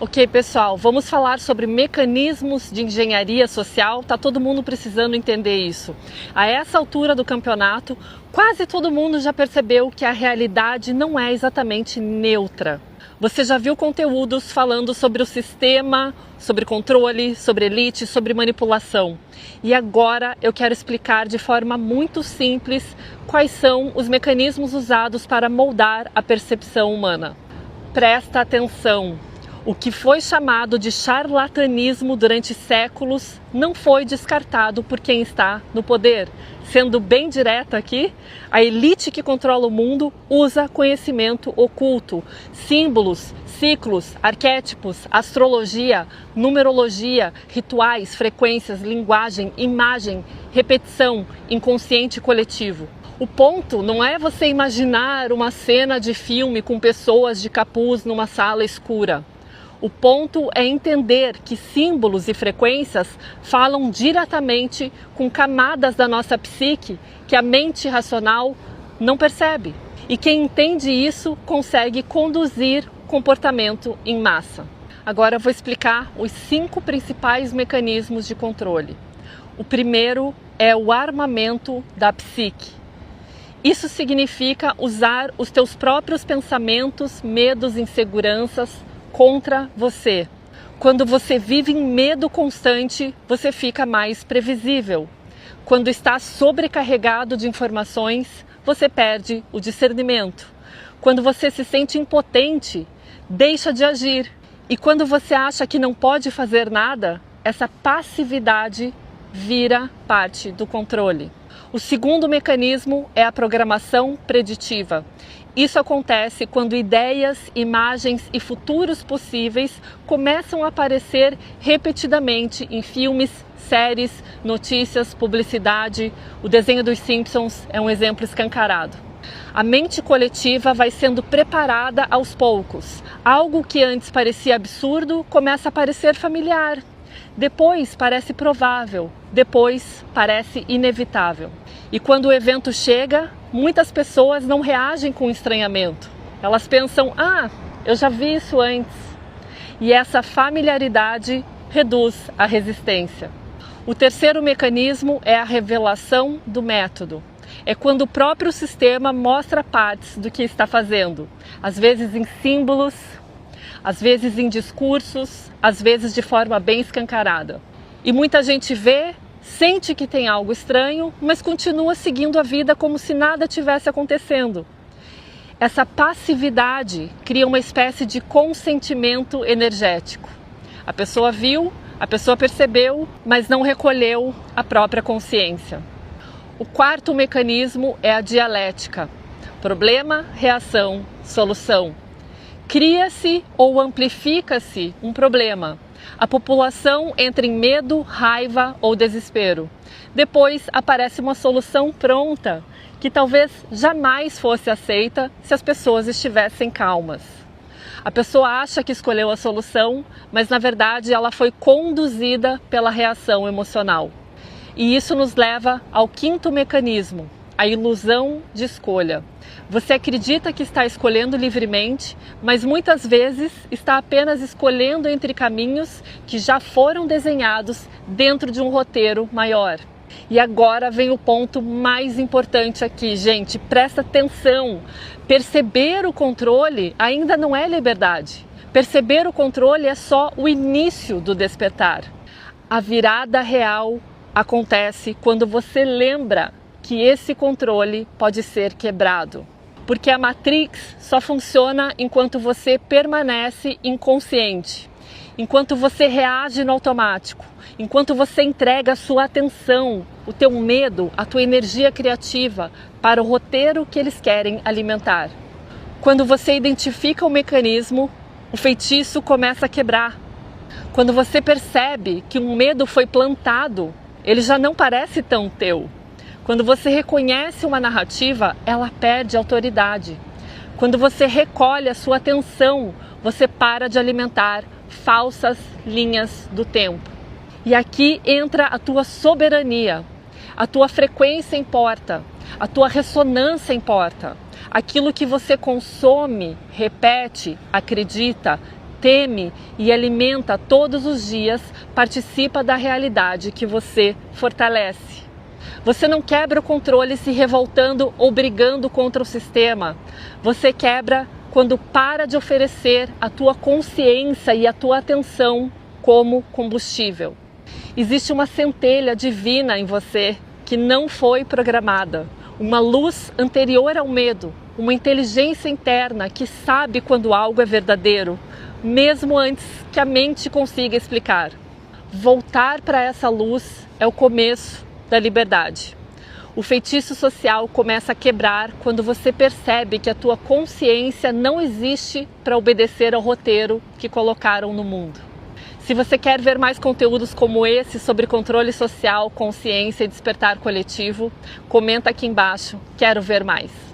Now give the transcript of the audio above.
Ok, pessoal, vamos falar sobre mecanismos de engenharia social. Tá todo mundo precisando entender isso. A essa altura do campeonato, quase todo mundo já percebeu que a realidade não é exatamente neutra. Você já viu conteúdos falando sobre o sistema, sobre controle, sobre elite, sobre manipulação. E agora eu quero explicar de forma muito simples quais são os mecanismos usados para moldar a percepção humana. Presta atenção! O que foi chamado de charlatanismo durante séculos não foi descartado por quem está no poder. Sendo bem direta aqui, a elite que controla o mundo usa conhecimento oculto, símbolos, ciclos, arquétipos, astrologia, numerologia, rituais, frequências, linguagem, imagem, repetição, inconsciente coletivo. O ponto não é você imaginar uma cena de filme com pessoas de capuz numa sala escura. O ponto é entender que símbolos e frequências falam diretamente com camadas da nossa psique que a mente racional não percebe. E quem entende isso consegue conduzir comportamento em massa. Agora eu vou explicar os 5 principais mecanismos de controle. O primeiro é o armamento da psique. Isso significa usar os teus próprios pensamentos, medos, inseguranças contra você. Quando você vive em medo constante, você fica mais previsível. Quando está sobrecarregado de informações, você perde o discernimento. Quando você se sente impotente, deixa de agir. E quando você acha que não pode fazer nada, essa passividade vira parte do controle. O segundo mecanismo é a programação preditiva. Isso acontece quando ideias, imagens e futuros possíveis começam a aparecer repetidamente em filmes, séries, notícias, publicidade. O desenho dos Simpsons é um exemplo escancarado. A mente coletiva vai sendo preparada aos poucos. Algo que antes parecia absurdo começa a parecer familiar. Depois parece provável, depois parece inevitável. E quando o evento chega, muitas pessoas não reagem com estranhamento. Elas pensam, eu já vi isso antes. E essa familiaridade reduz a resistência. O terceiro mecanismo é a revelação do método. É quando o próprio sistema mostra partes do que está fazendo. Às vezes em símbolos, às vezes em discursos, às vezes de forma bem escancarada. E muita gente vê, sente que tem algo estranho, mas continua seguindo a vida como se nada tivesse acontecendo. Essa passividade cria uma espécie de consentimento energético. A pessoa viu, a pessoa percebeu, mas não recolheu a própria consciência. O quarto mecanismo é a dialética. Problema, reação, solução. Cria-se ou amplifica-se um problema. A população entra em medo, raiva ou desespero. Depois aparece uma solução pronta, que talvez jamais fosse aceita se as pessoas estivessem calmas. A pessoa acha que escolheu a solução, mas na verdade ela foi conduzida pela reação emocional. E isso nos leva ao quinto mecanismo, a ilusão de escolha. Você acredita que está escolhendo livremente, mas muitas vezes está apenas escolhendo entre caminhos que já foram desenhados dentro de um roteiro maior. E agora vem o ponto mais importante aqui, gente, presta atenção. Perceber o controle ainda não é liberdade. Perceber o controle é só o início do despertar. A virada real acontece quando você lembra que esse controle pode ser quebrado. Porque a Matrix só funciona enquanto você permanece inconsciente, enquanto você reage no automático, enquanto você entrega a sua atenção, o teu medo, a tua energia criativa para o roteiro que eles querem alimentar. Quando você identifica o mecanismo, o feitiço começa a quebrar. Quando você percebe que um medo foi plantado, ele já não parece tão teu. Quando você reconhece uma narrativa, ela perde autoridade. Quando você recolhe a sua atenção, você para de alimentar falsas linhas do tempo. E aqui entra a tua soberania. A tua frequência importa, a tua ressonância importa. Aquilo que você consome, repete, acredita, teme e alimenta todos os dias participa da realidade que você fortalece. Você não quebra o controle se revoltando ou brigando contra o sistema. Você quebra quando para de oferecer a tua consciência e a tua atenção como combustível. Existe uma centelha divina em você que não foi programada, uma luz anterior ao medo, uma inteligência interna que sabe quando algo é verdadeiro, mesmo antes que a mente consiga explicar. Voltar para essa luz é o começo da liberdade. O feitiço social começa a quebrar quando você percebe que a tua consciência não existe para obedecer ao roteiro que colocaram no mundo. Se você quer ver mais conteúdos como esse sobre controle social, consciência e despertar coletivo, comenta aqui embaixo. Quero ver mais.